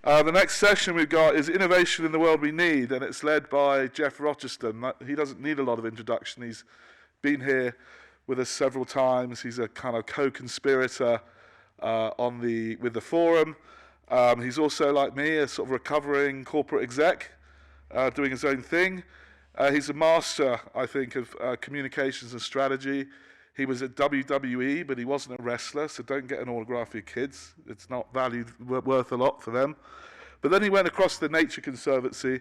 The next session we've got is Innovation in the World We Need, and it's led by Geof Rochester. He doesn't need a lot of introduction. He's been here with us several times. He's a kind of co-conspirator with the forum. He's also, like me, a sort of recovering corporate exec, doing his own thing. He's a master, I think, of communications and strategy. He was at WWE, but he wasn't a wrestler, so don't get an autograph for your kids. It's not worth a lot for them. But then he went across to the Nature Conservancy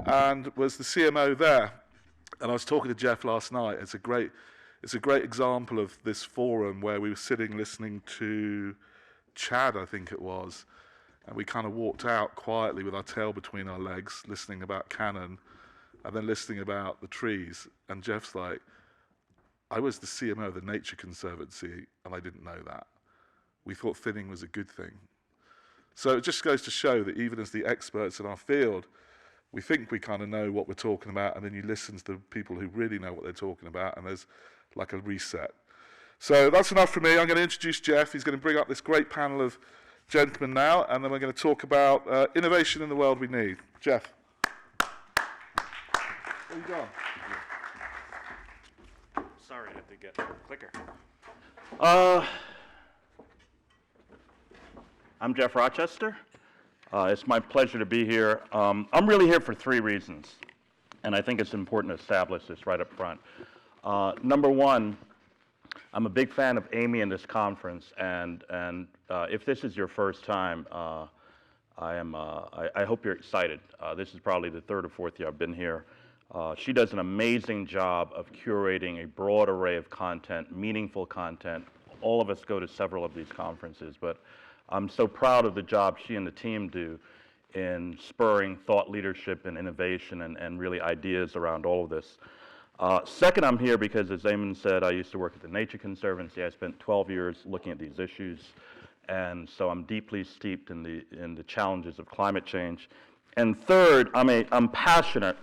and was the CMO there. And I was talking to Geof last night. It's a great example of this forum where we were sitting listening to Chad, I think it was, and we kind of walked out quietly with our tail between our legs, listening about Canon, and then listening about the trees. And Geof's like, I was the CMO of the Nature Conservancy, and I didn't know that. We thought thinning was a good thing. So it just goes to show that even as the experts in our field, we think we kind of know what we're talking about, and then you listen to the people who really know what they're talking about, and there's like a reset. So that's enough from me. I'm going to introduce Geof. He's going to bring up this great panel of gentlemen now, and then we're going to talk about innovation in the world we need. Geof. Where you going? Sorry, I have to get a clicker. I'm Geof Rochester. It's my pleasure to be here. I'm really here for three reasons, and I think it's important to establish this right up front. Number one, I'm a big fan of Amy and this conference, and if this is your first time, I hope you're excited. This is probably the third or fourth year I've been here. She does an amazing job of curating a broad array of content, meaningful content. All of us go to several of these conferences, but I'm so proud of the job she and the team do in spurring thought leadership and innovation and really ideas around all of this. Second, I'm here because, as Eamon said, I used to work at the Nature Conservancy. I spent 12 years looking at these issues, and so I'm deeply steeped in the challenges of climate change. And third, I'm passionate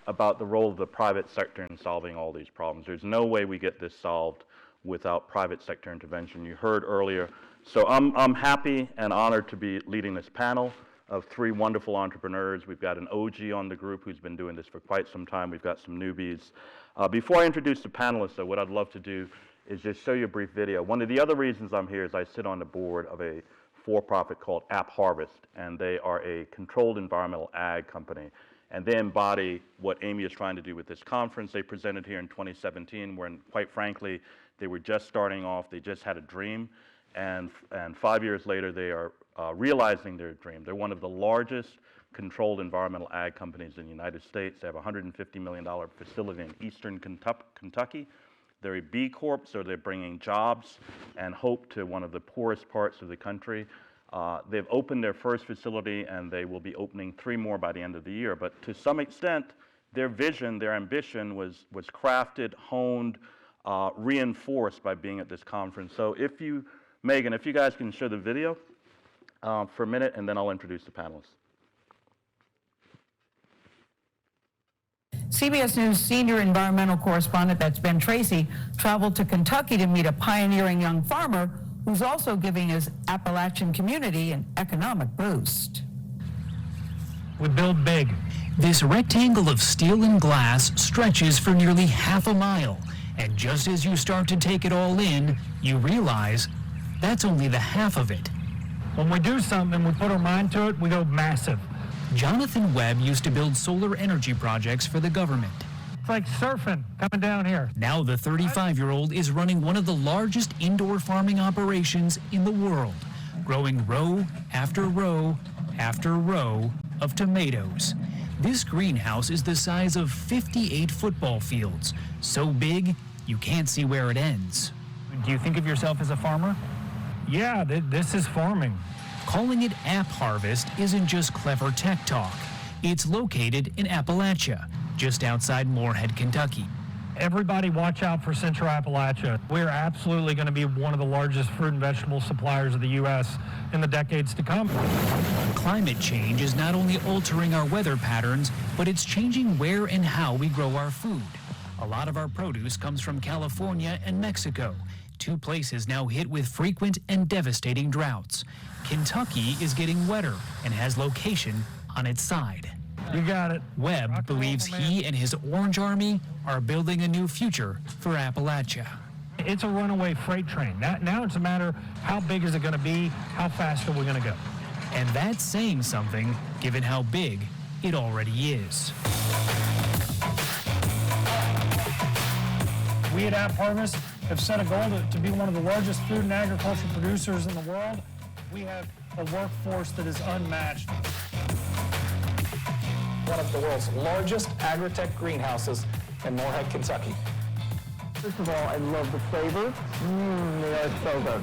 about the role of the private sector in solving all these problems. There's no way we get this solved without private sector intervention. You heard earlier. So I'm happy and honored to be leading this panel of three wonderful entrepreneurs. We've got an OG on the group who's been doing this for quite some time. We've got some newbies. Before I introduce the panelists, though, what I'd love to do is just show you a brief video. One of the other reasons I'm here is I sit on the board of a for-profit called App Harvest, and they are a controlled environmental ag company. And they embody what Amy is trying to do with this conference. They presented here in 2017, when, quite frankly, they were just starting off. They just had a dream. And 5 years later, they are realizing their dream. They're one of the largest controlled environmental ag companies in the United States. They have a $150 million facility in eastern Kentucky. They're a B Corp, so they're bringing jobs and hope to one of the poorest parts of the country. They've opened their first facility, and they will be opening 3 more by the end of the year. But to some extent, their vision, their ambition was crafted, honed, reinforced by being at this conference. So Megan, if you guys can show the video for a minute, and then I'll introduce the panelists. CBS News senior environmental correspondent, that's Ben Tracy, traveled to Kentucky to meet a pioneering young farmer who's also giving his Appalachian community an economic boost. We build big. This rectangle of steel and glass stretches for nearly half a mile, and just as you start to take it all in, you realize that's only the half of it. When we do something, we put our mind to it, we go massive. Jonathan Webb used to build solar energy projects for the government. It's like surfing coming down here. Now the 35-year-old is running one of the largest indoor farming operations in the world, growing row after row after row of tomatoes. This greenhouse is the size of 58 football fields, so big you can't see where it ends. Do you think of yourself as a farmer? Yeah, this is farming. Calling it App Harvest isn't just clever tech talk. It's located in Appalachia, just outside Morehead, Kentucky. Everybody watch out for Central Appalachia. We're absolutely going to be one of the largest fruit and vegetable suppliers of the U.S. in the decades to come. Climate change is not only altering our weather patterns, but it's changing where and how we grow our food. A lot of our produce comes from California and Mexico. two places now hit with frequent and devastating droughts. Kentucky is getting wetter and has location on its side. You got it. Webb believes he and his Orange Army are building a new future for Appalachia. It's a runaway freight train. Now it's a matter, how big is it going to be? How fast are we going to go? And that's saying something, given how big it already is. We at App Harvest have set a goal to be one of the largest food and agriculture producers in the world. We have a workforce that is unmatched. One of the world's largest agri-tech greenhouses in Morehead, Kentucky. First of all, I love the flavor. They are so good.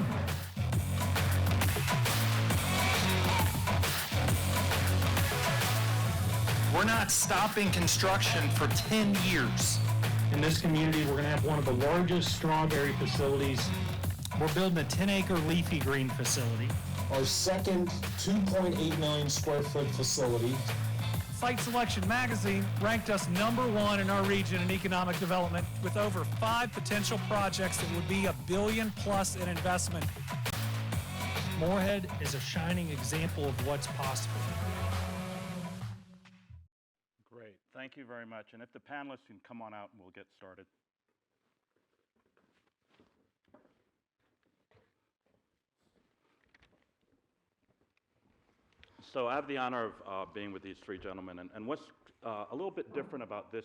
We're not stopping construction for 10 years. In this community, we're going to have one of the largest strawberry facilities. We're building a 10-acre leafy green facility. Our second 2.8 million square foot facility. Site Selection Magazine ranked us #1 in our region in economic development with over 5 potential projects that would be $1 billion+ in investment. Morehead is a shining example of what's possible. Great, thank you very much. And if the panelists can come on out and we'll get started. So I have the honor of being with these three gentlemen, and what's a little bit different about this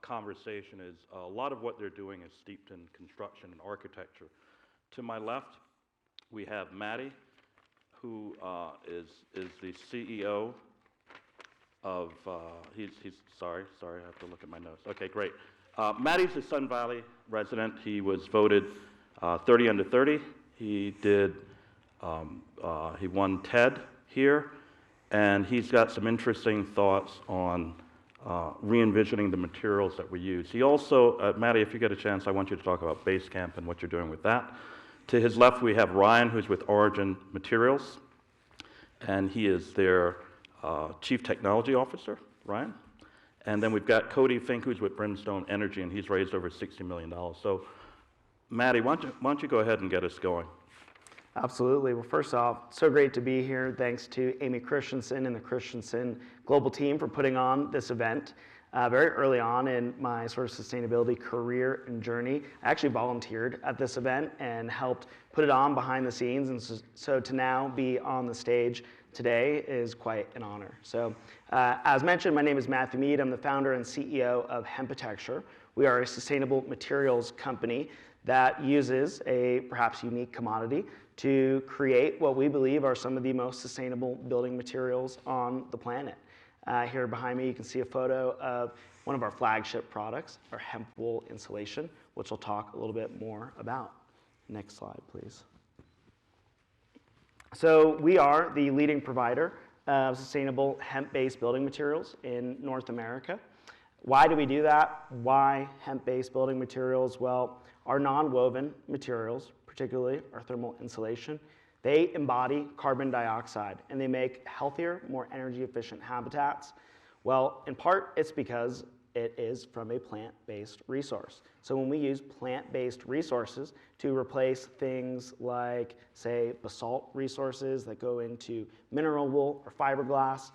conversation is a lot of what they're doing is steeped in construction and architecture. To my left, we have Mattie, who is the CEO of, sorry, I have to look at my notes. Okay, great. Mattie's a Sun Valley resident. He was voted 30 under 30. He won TED here, and he's got some interesting thoughts on re-envisioning the materials that we use. He also, Mattie, if you get a chance, I want you to talk about Basecamp and what you're doing with that. To his left, we have Ryan, who's with Origin Materials, and he is their Chief Technology Officer, Ryan. And then we've got Cody, Finke, who's with Brimstone Energy, and he's raised over $60 million. So, Mattie, why don't you go ahead and get us going? Absolutely. Well, first off, so great to be here. Thanks to Amy Christensen and the Christensen Global team for putting on this event. Very early on in my sort of sustainability career and journey, I actually volunteered at this event and helped put it on behind the scenes. And so to now be on the stage today is quite an honor. So as mentioned, my name is Mattie Mead. I'm the founder and CEO of Hempitecture. We are a sustainable materials company that uses a perhaps unique commodity to create what we believe are some of the most sustainable building materials on the planet. Here behind me, you can see a photo of one of our flagship products, our hemp wool insulation, which I'll talk a little bit more about. Next slide, please. So we are the leading provider of sustainable hemp-based building materials in North America. Why do we do that? Why hemp-based building materials? Well, our non-woven materials, particularly our thermal insulation, they embody carbon dioxide and they make healthier, more energy efficient habitats. Well, in part, it's because it is from a plant-based resource. So when we use plant-based resources to replace things like, say, basalt resources that go into mineral wool or fiberglass,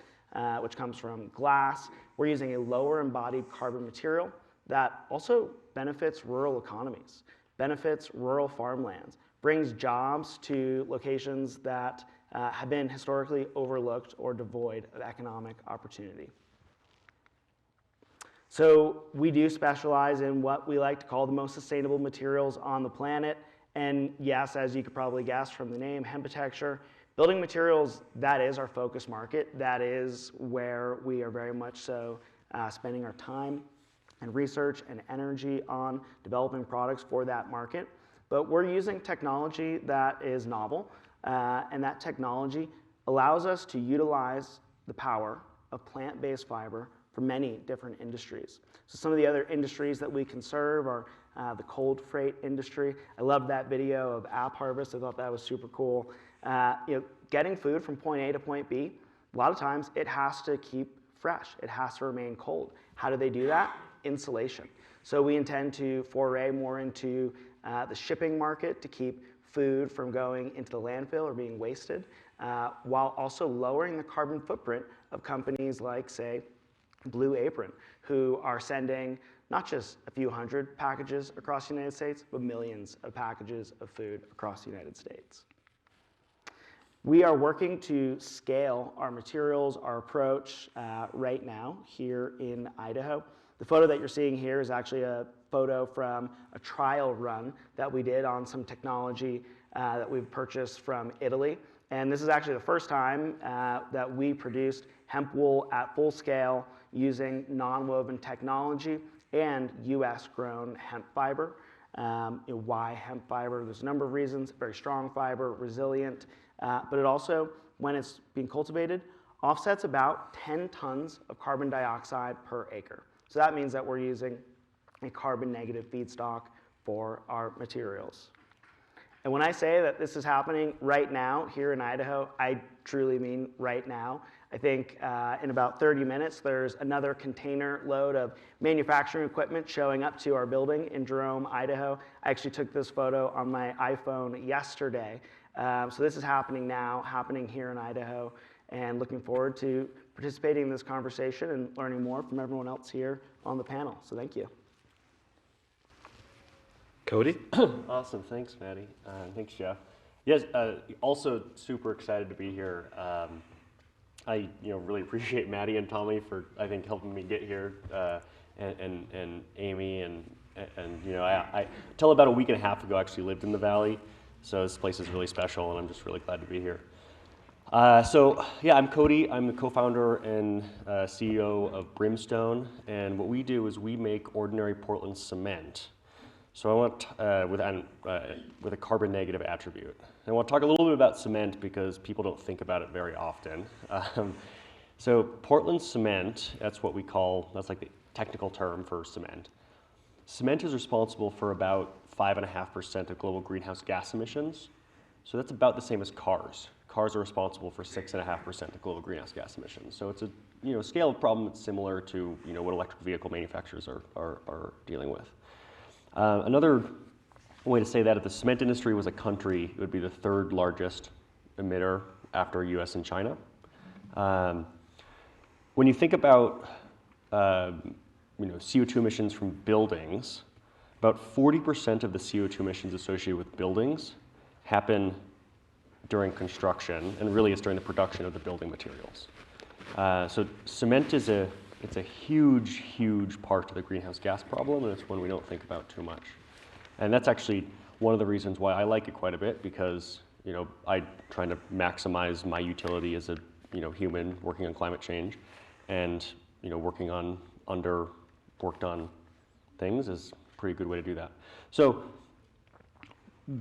which comes from glass, we're using a lower embodied carbon material that also benefits rural economies, benefits rural farmlands, brings jobs to locations that have been historically overlooked or devoid of economic opportunity. So we do specialize in what we like to call the most sustainable materials on the planet. And yes, as you could probably guess from the name, Hempitecture, building materials, that is our focus market. That is where we are very much so spending our time and research and energy on developing products for that market. But we're using technology that is novel, and that technology allows us to utilize the power of plant-based fiber for many different industries. So some of the other industries that we can serve are the cold freight industry. I loved that video of App Harvest. I thought that was super cool. Getting food from point A to point B, a lot of times it has to keep fresh. It has to remain cold. How do they do that? Insulation. So we intend to foray more into the shipping market to keep food from going into the landfill or being wasted, while also lowering the carbon footprint of companies like, say, Blue Apron, who are sending not just a few hundred packages across the United States, but millions of packages of food across the United States. We are working to scale our materials, our approach right now here in Idaho. The photo that you're seeing here is actually a photo from a trial run that we did on some technology that we've purchased from Italy. And this is actually the first time that we produced hemp wool at full scale using non-woven technology and US grown hemp fiber. Why hemp fiber? There's a number of reasons. Very strong fiber, resilient, but it also, when it's being cultivated, offsets about 10 tons of carbon dioxide per acre. So that means that we're using a carbon negative feedstock for our materials. And when I say that this is happening right now here in Idaho, I truly mean right now. I think in about 30 minutes, there's another container load of manufacturing equipment showing up to our building in Jerome, Idaho. I actually took this photo on my iPhone yesterday. So this is happening now, happening here in Idaho, and looking forward to participating in this conversation and learning more from everyone else here on the panel. So thank you. Cody? Awesome, thanks, Mattie. Thanks, Geof. Yes, also super excited to be here. I really appreciate Mattie and Tommy for, I think, helping me get here, and Amy, and I till about a week and a half ago actually lived in the Valley, so this place is really special, and I'm just really glad to be here. So yeah, I'm Cody. I'm the co-founder and CEO of Brimstone, and what we do is we make ordinary Portland cement. So I want with a carbon negative attribute. I want to talk a little bit about cement because people don't think about it very often. So Portland cement, that's what we call, that's like the technical term for cement. Cement is responsible for about 5.5% of global greenhouse gas emissions. So that's about the same as cars. Cars are responsible for 6.5% of global greenhouse gas emissions. So it's a scale of problem that's similar to what electric vehicle manufacturers are dealing with. Another way to say that if the cement industry was a country, it would be the third largest emitter after US and China. When you think about CO2 emissions from buildings, about 40% of the CO2 emissions associated with buildings happen during construction, and really it's during the production of the building materials. So cement is it's a huge, huge part of the greenhouse gas problem, and it's one we don't think about too much. And that's actually one of the reasons why I like it quite a bit, because I'm trying to maximize my utility as a human working on climate change, and working on worked on things is a pretty good way to do that. So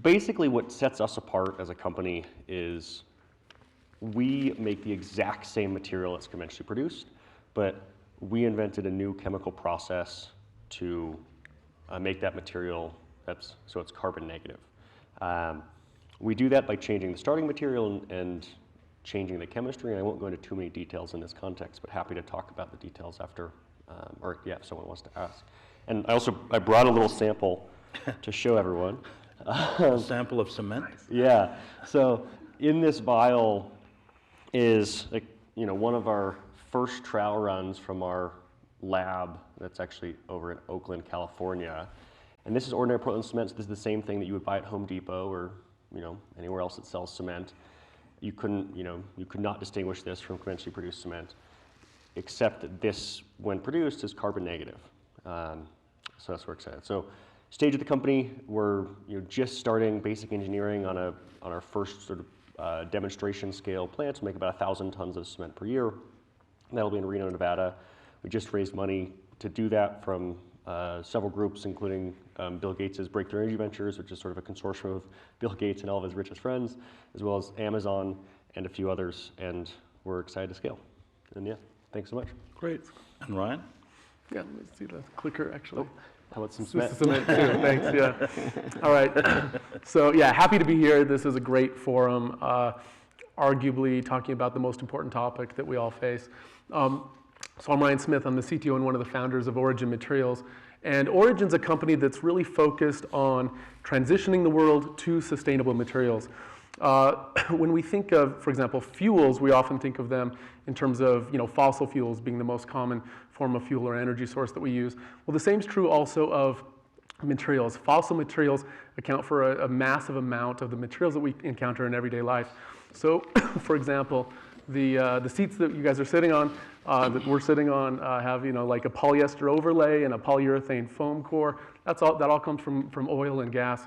basically what sets us apart as a company is we make the exact same material that's conventionally produced, but we invented a new chemical process to make that material so it's carbon negative. We do that by changing the starting material and changing the chemistry, and I won't go into too many details in this context, but happy to talk about the details after, if someone wants to ask. And I brought a little sample to show everyone. A sample of cement? Yeah, so in this vial is one of our first trial runs from our lab that's actually over in Oakland, California. And this is ordinary Portland cement. So this is the same thing that you would buy at Home Depot or anywhere else that sells cement. You could not distinguish this from conventionally produced cement, except that this, when produced, is carbon negative. So that's where we're excited. So stage of the company, we're just starting basic engineering on our first sort of demonstration scale plant to make about 1,000 tons of cement per year. That'll be in Reno, Nevada. We just raised money to do that from several groups, including Bill Gates' Breakthrough Energy Ventures, which is sort of a consortium of Bill Gates and all of his richest friends, as well as Amazon and a few others, and we're excited to scale. And yeah, thanks so much. Great. And Ryan? Yeah, let me see the clicker actually. How about some cement? Cement too, thanks, yeah. All right, so yeah, happy to be here. This is a great forum, arguably talking about the most important topic that we all face. So I'm Ryan Smith, I'm the CTO and one of the founders of Origin Materials, And Origin's a company that's really focused on transitioning the world to sustainable materials. When we think of, for example, fuels, we often think of them in terms of fossil fuels being the most common form of fuel or energy source that we use. Well, the same is true also of materials. Fossil materials account for a massive amount of the materials that we encounter in everyday life. So, for example, the seats that you guys are sitting on, that we're sitting on, have like a polyester overlay and a polyurethane foam core. That all comes from oil and gas.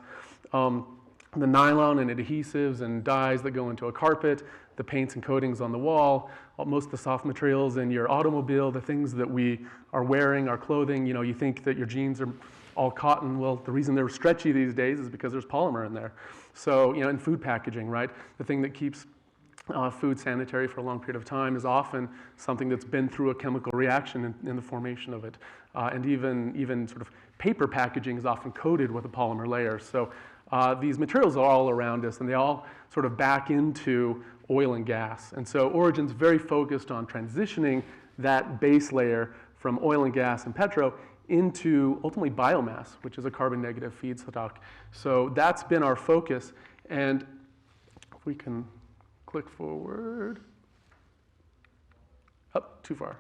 The nylon and adhesives and dyes that go into a carpet, the paints and coatings on the wall, most of the soft materials in your automobile, the things that we are wearing, our clothing. You think that your jeans are all cotton. Well, the reason they're stretchy these days is because there's polymer in there. So, in food packaging, right? The thing that keeps food sanitary for a long period of time is often something that's been through a chemical reaction in the formation of it. And even sort of paper packaging is often coated with a polymer layer. So these materials are all around us, and they all sort of back into oil and gas. And so Origin's very focused on transitioning that base layer from oil and gas and petro into ultimately biomass, which is a carbon negative feedstock. So that's been our focus. And if we can click forward. Up, too far.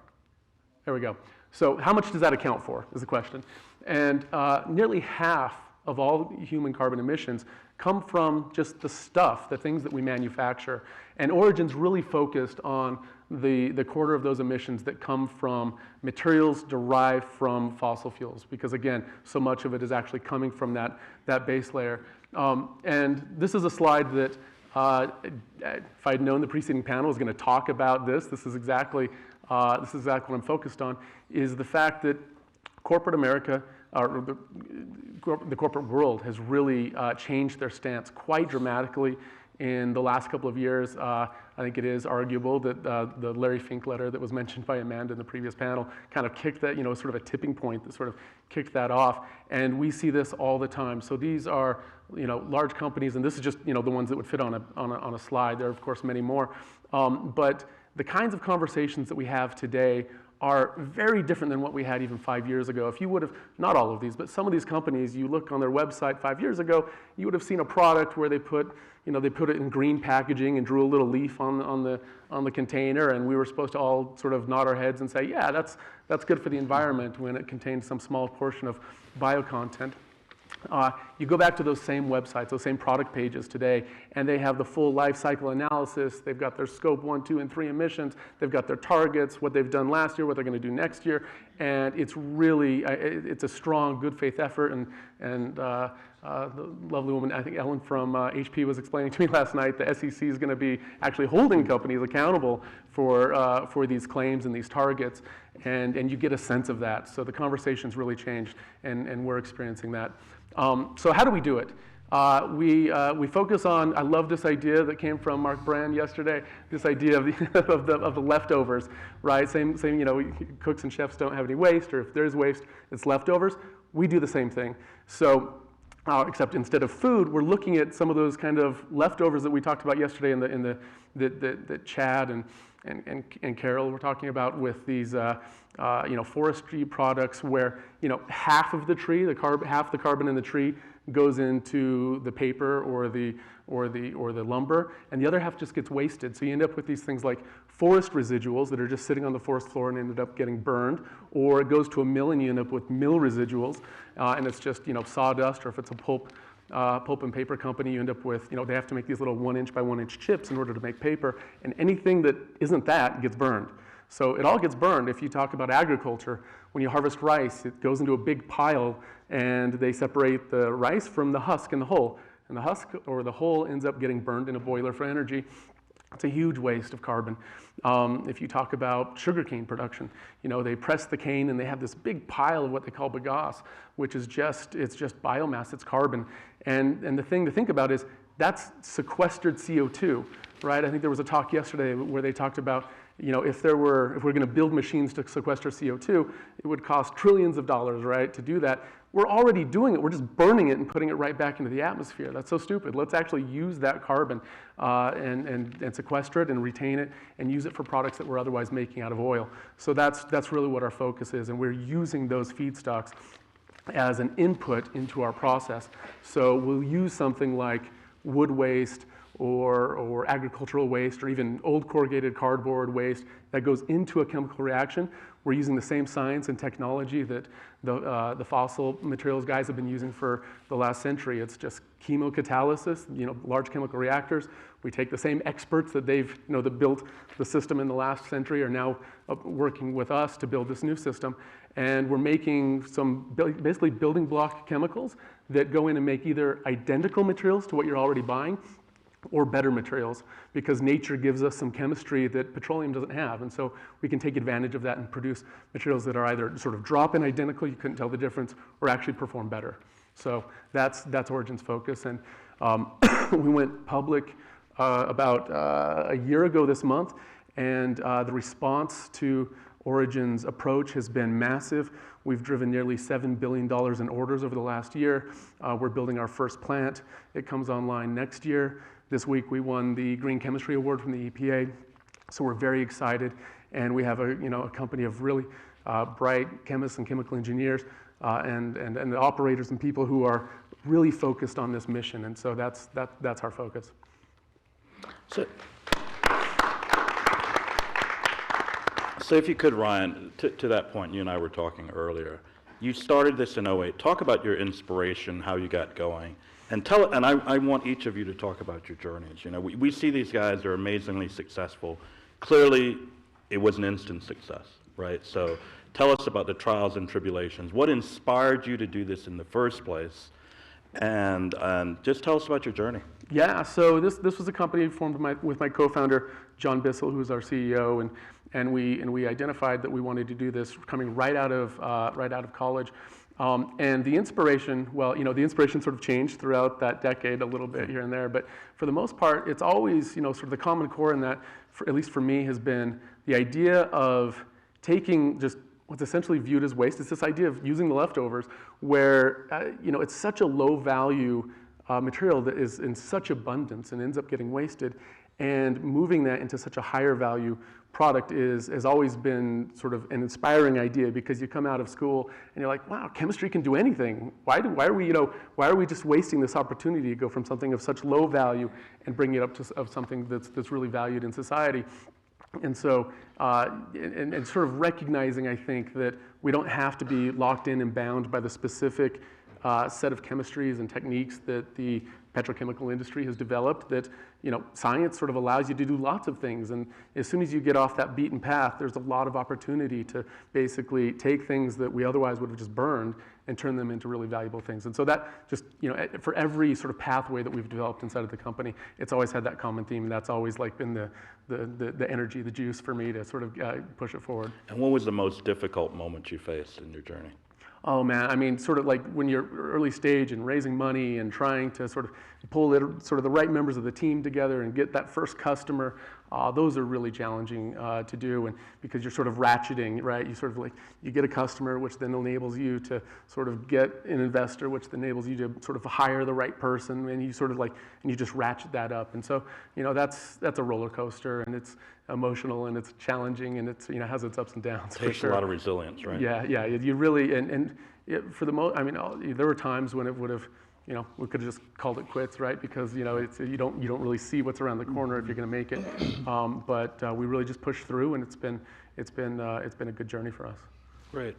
There we go. So how much does that account for is the question. And nearly half of all human carbon emissions come from just the stuff, the things that we manufacture. And Origin's really focused on the quarter of those emissions that come from materials derived from fossil fuels, because again, so much of it is actually coming from that base layer. And this is a slide that if I'd known the preceding panel was going to talk about this is exactly what I'm focused on, is the fact that corporate America, or the corporate world, has really changed their stance quite dramatically in the last couple of years. I think it is arguable that the Larry Finke letter that was mentioned by Amanda in the previous panel kind of kicked that, sort of a tipping point that sort of kicked that off. And we see this all the time. So these are, large companies, and this is just, the ones that would fit on a slide. There are, of course, many more. But the kinds of conversations that we have today are very different than what we had even 5 years ago. If you would have, not all of these, but some of these companies, you look on their website 5 years ago, you would have seen a product where they put it in green packaging and drew a little leaf on the container, and we were supposed to all sort of nod our heads and say, yeah, that's good for the environment when it contains some small portion of bio content. You go back to those same websites, those same product pages today, and they have the full life cycle analysis. They've got their scope 1, 2, and 3 emissions. They've got their targets, what they've done last year, what they're going to do next year. And it's really, it's a strong, good faith effort. And the lovely woman, I think Ellen from HP was explaining to me last night, the SEC is going to be actually holding companies accountable for these claims and these targets. And you get a sense of that. So the conversation's really changed, and we're experiencing that. So how do we do it? We focus on, I love this idea that came from Mark Brand yesterday, this idea of the leftovers, right? Same, cooks and chefs don't have any waste, or if there's waste, it's leftovers. We do the same thing. So, except instead of food, we're looking at some of those kind of leftovers that we talked about yesterday that Chad and Carol were talking about with these forestry products where half of the tree, half the carbon in the tree goes into the paper or the lumber, and the other half just gets wasted. So you end up with these things like forest residuals that are just sitting on the forest floor and ended up getting burned, or it goes to a mill and you end up with mill residuals, and it's just sawdust, or if it's a pulp and paper company, you end up with, they have to make these little 1 inch by 1 inch chips in order to make paper, and anything that isn't that gets burned. So it all gets burned. If you talk about agriculture, when you harvest rice, it goes into a big pile, and they separate the rice from the husk and the hull. And the husk or the hull ends up getting burned in a boiler for energy. It's a huge waste of carbon. If you talk about sugarcane production, they press the cane and they have this big pile of what they call bagasse, which is just biomass, it's carbon. And the thing to think about is that's sequestered CO2, right? I think there was a talk yesterday where they talked about, if we're going to build machines to sequester CO2, it would cost trillions of dollars, right, to do that. We're already doing it. We're just burning it and putting it right back into the atmosphere. That's so stupid. Let's actually use that carbon and sequester it and retain it and use it for products that we're otherwise making out of oil. So that's really what our focus is, and we're using those feedstocks. as an input into our process. So we'll use something like wood waste or agricultural waste or even old corrugated cardboard waste that goes into a chemical reaction. We're using the same science and technology that the fossil materials guys have been using for the last century. It's just chemocatalysis, large chemical reactors. We take the same experts that that built the system in the last century are now working with us to build this new system. And we're making some basically building block chemicals that go in and make either identical materials to what you're already buying or better materials, because nature gives us some chemistry that petroleum doesn't have. And so we can take advantage of that and produce materials that are either sort of drop-in identical, you couldn't tell the difference, or actually perform better. So that's Origin's focus. And we went public about a year ago this month, and the response to Origin's approach has been massive. We've driven nearly $7 billion in orders over the last year. We're building our first plant. It comes online next year. This week we won the Green Chemistry Award from the EPA, so we're very excited. And we have a company of really bright chemists and chemical engineers and the operators and people who are really focused on this mission. And so that's our focus. So if you could, Ryan, to that point, you and I were talking earlier. You started this in 2008. Talk about your inspiration, how you got going. And I want each of you to talk about your journeys. We see these guys, they're amazingly successful. Clearly, it was an instant success, right? So tell us about the trials and tribulations. What inspired you to do this in the first place? And just tell us about your journey. Yeah, so this was a company formed with my co-founder, John Bissell, who's our CEO, and we identified that we wanted to do this coming right out of college. And the inspiration, the inspiration sort of changed throughout that decade a little bit here and there, but for the most part, it's always, sort of the common core in that, at least for me, has been the idea of taking just what's essentially viewed as waste. It's this idea of using the leftovers where, it's such a low value material that is in such abundance and ends up getting wasted, and moving that into such a higher value product has always been sort of an inspiring idea, because you come out of school and you're like, wow, chemistry can do anything. Why are we just wasting this opportunity to go from something of such low value and bring it up to something that's really valued in society? And so, and sort of recognizing, I think, that we don't have to be locked in and bound by the specific set of chemistries and techniques that the petrochemical industry has developed, that science sort of allows you to do lots of things. And as soon as you get off that beaten path, there's a lot of opportunity to basically take things that we otherwise would have just burned and turn them into really valuable things. And so that just, for every sort of pathway that we've developed inside of the company, it's always had that common theme. And that's always like been the energy, the juice for me to sort of push it forward. And what was the most difficult moment you faced in your journey? Oh man, I mean, sort of like when you're early stage and raising money and trying to sort of pull sort of the right members of the team together and get that first customer, those are really challenging to do, and because you're sort of ratcheting, right? You sort of like, you get a customer, which then enables you to sort of get an investor, which then enables you to sort of hire the right person, and you sort of like, and you just ratchet that up. And so, that's a roller coaster, and it's emotional, and it's challenging, and it's, has its ups and downs. Takes a lot of resilience, right? Yeah, you really, and for the most, I mean, there were times when it would have, we could have just called it quits, right? Because you don't really see what's around the corner if you're going to make it. But we really just pushed through, and it's been a good journey for us. Great,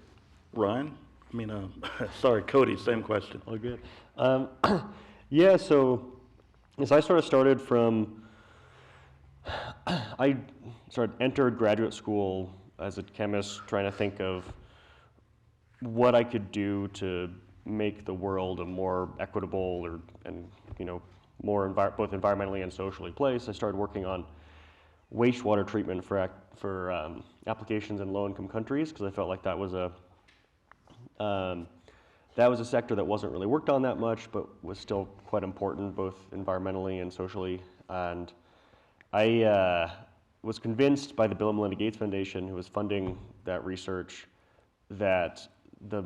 Ryan. Sorry, Cody. Same question. All good. Yeah. So I sort of started from. I entered graduate school as a chemist, trying to think of what I could do to make the world a more equitable more both environmentally and socially place. I started working on wastewater treatment for applications in low-income countries, because I felt like that was a sector that wasn't really worked on that much, but was still quite important both environmentally and socially. And I was convinced by the Bill and Melinda Gates Foundation, who was funding that research, that the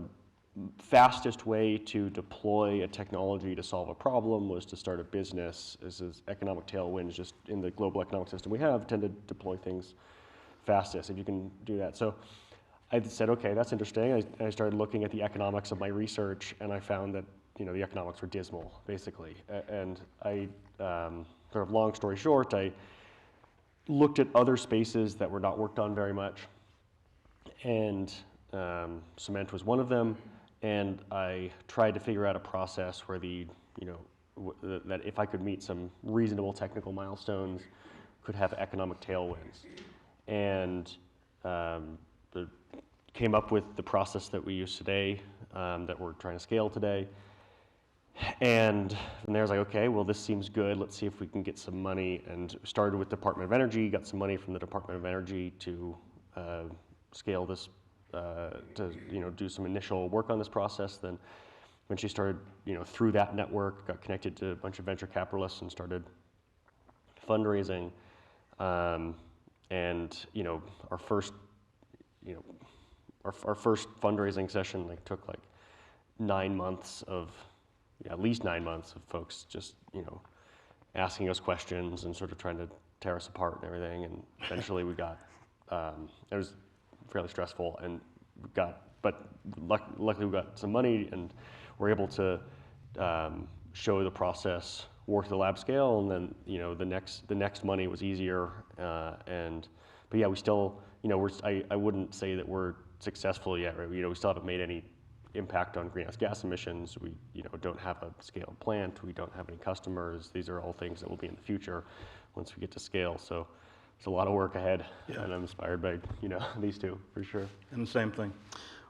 fastest way to deploy a technology to solve a problem was to start a business. As economic tailwinds, just in the global economic system we have, tend to deploy things fastest if you can do that. So I said, okay, that's interesting. I started looking at the economics of my research, and I found that the economics were dismal, basically. And I, sort of long story short, I looked at other spaces that were not worked on very much, and cement was one of them. And I tried to figure out a process where that if I could meet some reasonable technical milestones, could have economic tailwinds. And came up with the process that we use today, that we're trying to scale today. And from there I was like, okay, well, this seems good. Let's see if we can get some money. And started with Department of Energy, got some money from the Department of Energy to scale this, to do some initial work on this process. Then when she started, through that network, got connected to a bunch of venture capitalists and started fundraising. And our first, our first fundraising session took 9 months of, at least 9 months of folks just asking us questions and sort of trying to tear us apart and everything. And eventually we got, it was fairly stressful, and but luckily we got some money and were able to show the process work to the lab scale, and then the next money was easier. But yeah, we still I wouldn't say that we're successful yet, right? We still haven't made any impact on greenhouse gas emissions. We don't have a scaled plant. We don't have any customers. These are all things that will be in the future once we get to scale. So there's a lot of work ahead, and I'm inspired by these two for sure. And the same thing.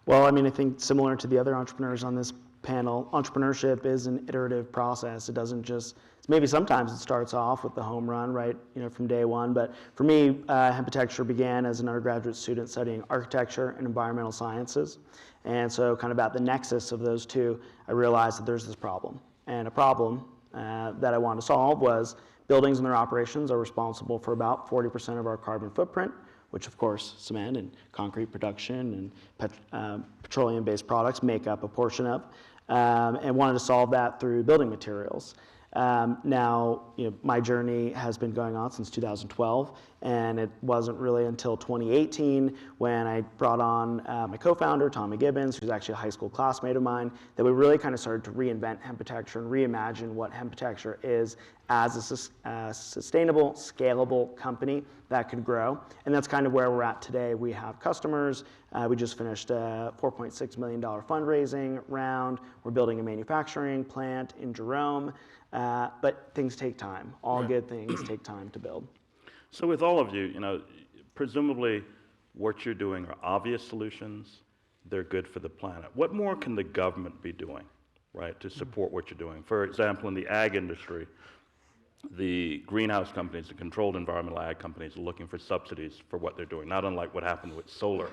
Well, I mean, I think similar to the other entrepreneurs on this panel, entrepreneurship is an iterative process. It doesn't just, maybe sometimes it starts off with the home run, right, from day one. But for me, Hempitecture began as an undergraduate student studying architecture and environmental sciences. And so kind of at the nexus of those two, I realized that there's this problem. And a problem that I wanted to solve was buildings and their operations are responsible for about 40% of our carbon footprint, which of course cement and concrete production and petroleum-based products make up a portion of, and wanted to solve that through building materials. Now, my journey has been going on since 2012, and it wasn't really until 2018 when I brought on my co-founder, Tommy Gibbons, who's actually a high school classmate of mine, that we really kind of started to reinvent Hempitecture and reimagine what Hempitecture is as a sustainable, scalable company that could grow. And that's kind of where we're at today. We have customers. We just finished a $4.6 million fundraising round. We're building a manufacturing plant in Jerome. But things take time. All good things take time to build. So with all of you, presumably what you're doing are obvious solutions. They're good for the planet. What more can the government be doing, right, to support what you're doing? For example, in the ag industry, the greenhouse companies, the controlled environmental ag companies are looking for subsidies for what they're doing, not unlike what happened with solar.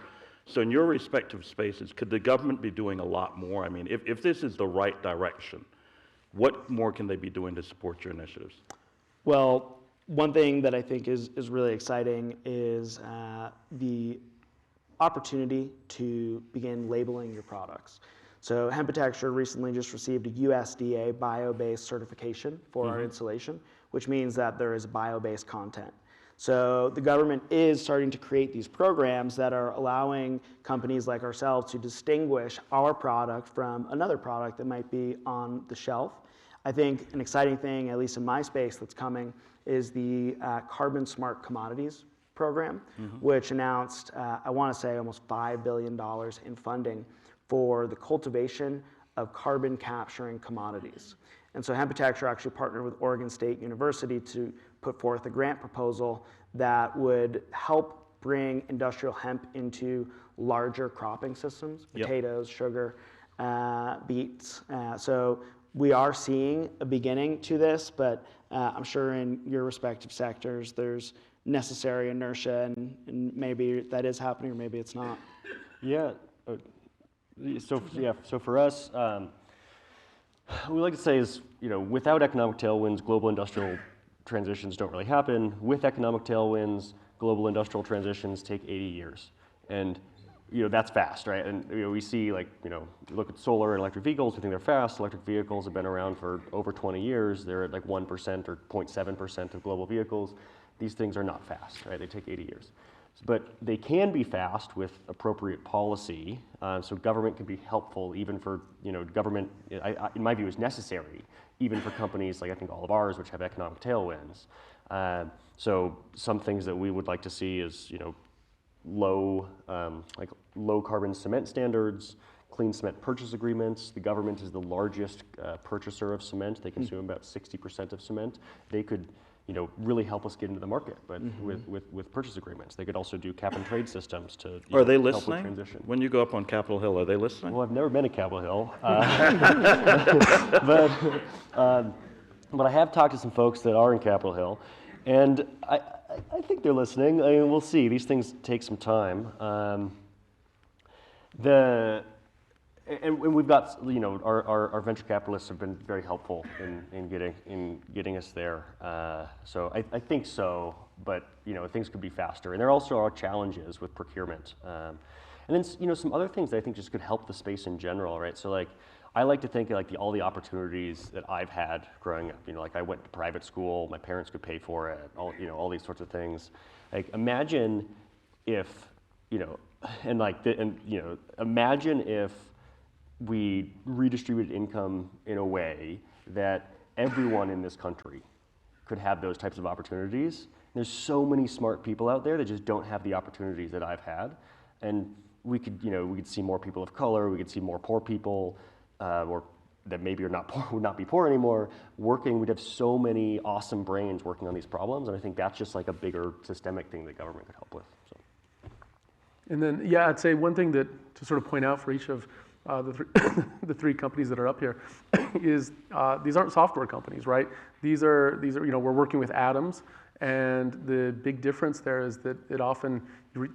So in your respective spaces, could the government be doing a lot more? I mean, if this is the right direction, what more can they be doing to support your initiatives? Well, one thing that I think is really exciting is the opportunity to begin labeling your products. So Hempitecture recently just received a USDA bio-based certification for our installation, which means that there is bio-based content. So the government is starting to create these programs that are allowing companies like ourselves to distinguish our product from another product that might be on the shelf. I think an exciting thing, at least in my space, that's coming is the Carbon Smart Commodities program, which announced, I want to say, almost $5 billion in funding for the cultivation of carbon capturing commodities. And so Hempitecture actually partnered with Oregon State University to put forth a grant proposal that would help bring industrial hemp into larger cropping systems, potatoes, sugar, beets. So we are seeing a beginning to this, but I'm sure in your respective sectors there's necessary inertia, and maybe that is happening or maybe it's not. Yeah. So for us, what we like to say is, without economic tailwinds, global industrial transitions don't really happen. With economic tailwinds, global industrial transitions take 80 years. And, that's fast, right? And, we see, look at solar and electric vehicles, we think they're fast. Electric vehicles have been around for over 20 years. They're at 1% or 0.7% of global vehicles. These things are not fast, right? They take 80 years. But they can be fast with appropriate policy, so government can be helpful even for, government, in my view, is necessary, even for companies like I think all of ours, which have economic tailwinds. So some things that we would like to see is, low carbon cement standards, clean cement purchase agreements. The government is the largest purchaser of cement. They consume about 60% of cement. They could, really help us get into the market, but with purchase agreements. They could also do cap and trade systems to Are they help with listening? transition. When you go up on Capitol Hill, are they listening? Well, I've never been to Capitol Hill, but I have talked to some folks that are in Capitol Hill, and I think they're listening. I mean, we'll see. These things take some time. And we've got, our venture capitalists have been very helpful in getting us there. So I think so, but things could be faster. And there also are challenges with procurement. And then some other things that I think just could help the space in general, right? So I like to think all the opportunities that I've had growing up. I went to private school, my parents could pay for it, all these sorts of things. Imagine if, imagine if we redistributed income in a way that everyone in this country could have those types of opportunities. There's so many smart people out there that just don't have the opportunities that I've had. And we could see more people of color, we could see more poor people, or that maybe are not poor, would not be poor anymore, working. We'd have so many awesome brains working on these problems, and I think that's just a bigger systemic thing that government could help with. So. And then, I'd say one thing to sort of point out for each of the three companies that are up here is these aren't software companies, right? These are we're working with atoms, and the big difference there is that it often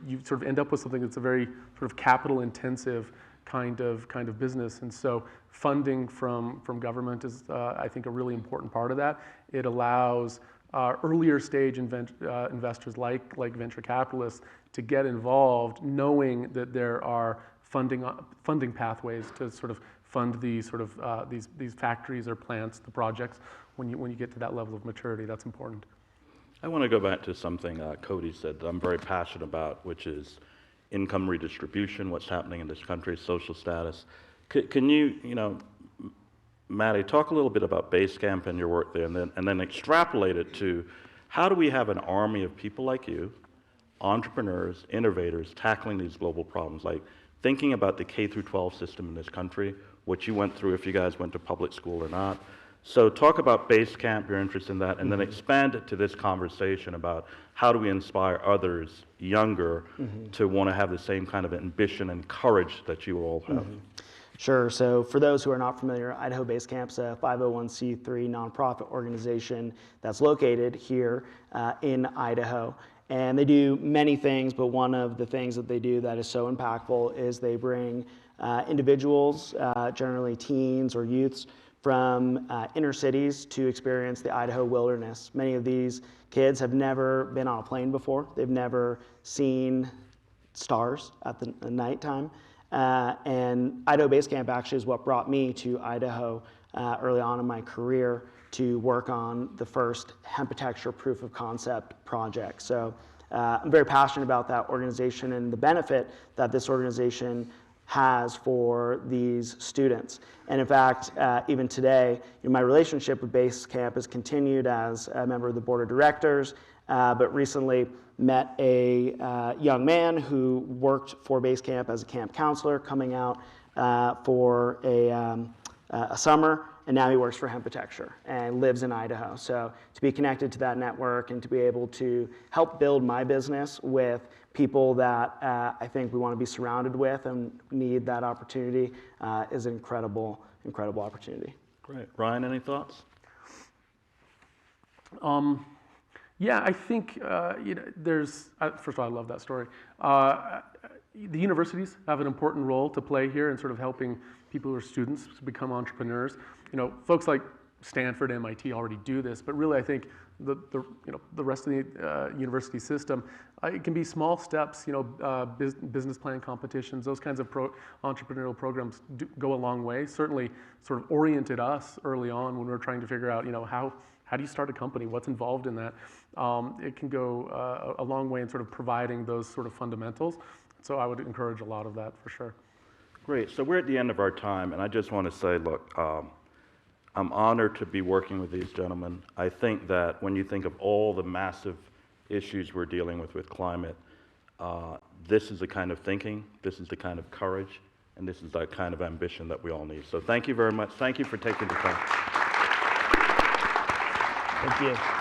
you sort of end up with something that's a very sort of capital intensive kind of business, and so funding from government is I think a really important part of that. It allows earlier stage investors like venture capitalists to get involved, knowing that there are funding pathways to sort of fund these these factories or plants, the projects. When you get to that level of maturity, that's important. I want to go back to something Cody said that I'm very passionate about, which is income redistribution, what's happening in this country, social status. Can you, Mattie, talk a little bit about Basecamp and your work there, and then extrapolate it to how do we have an army of people like you, entrepreneurs, innovators, tackling these global problems, like thinking about the K through 12 system in this country, what you went through if you guys went to public school or not. So talk about Basecamp, your interest in that, and then expand it to this conversation about how do we inspire others younger to want to have the same kind of ambition and courage that you all have. Sure. So for those who are not familiar, Idaho Basecamp's a 501c3 nonprofit organization that's located here in Idaho. And they do many things, but one of the things that they do that is so impactful is they bring individuals, generally teens or youths, from inner cities to experience the Idaho wilderness. Many of these kids have never been on a plane before. They've never seen stars at the nighttime. And Idaho Basecamp actually is what brought me to Idaho early on in my career to work on the first Hempitecture proof of concept project. So I'm very passionate about that organization and the benefit that this organization has for these students. And in fact, even today, my relationship with Basecamp has continued as a member of the board of directors, but recently met a young man who worked for Basecamp as a camp counselor, coming out for a summer, and now he works for Hempitecture and lives in Idaho. So to be connected to that network and to be able to help build my business with people that I think we want to be surrounded with and need that opportunity is an incredible opportunity. Great. Ryan, any thoughts? Yeah, I think there's, first of all, I love that story. The universities have an important role to play here in sort of helping people who are students to become entrepreneurs. Folks like Stanford, MIT already do this, but really I think the rest of the university system, it can be small steps, business plan competitions, those kinds of entrepreneurial programs go a long way. Certainly sort of oriented us early on when we were trying to figure out, how How do you start a company? What's involved in that? It can go a long way in sort of providing those sort of fundamentals. So I would encourage a lot of that for sure. Great. So we're at the end of our time, and I just want to say, look, I'm honored to be working with these gentlemen. I think that when you think of all the massive issues we're dealing with climate, this is the kind of thinking, this is the kind of courage, and this is the kind of ambition that we all need. So thank you very much. Thank you for taking the time. Thank you.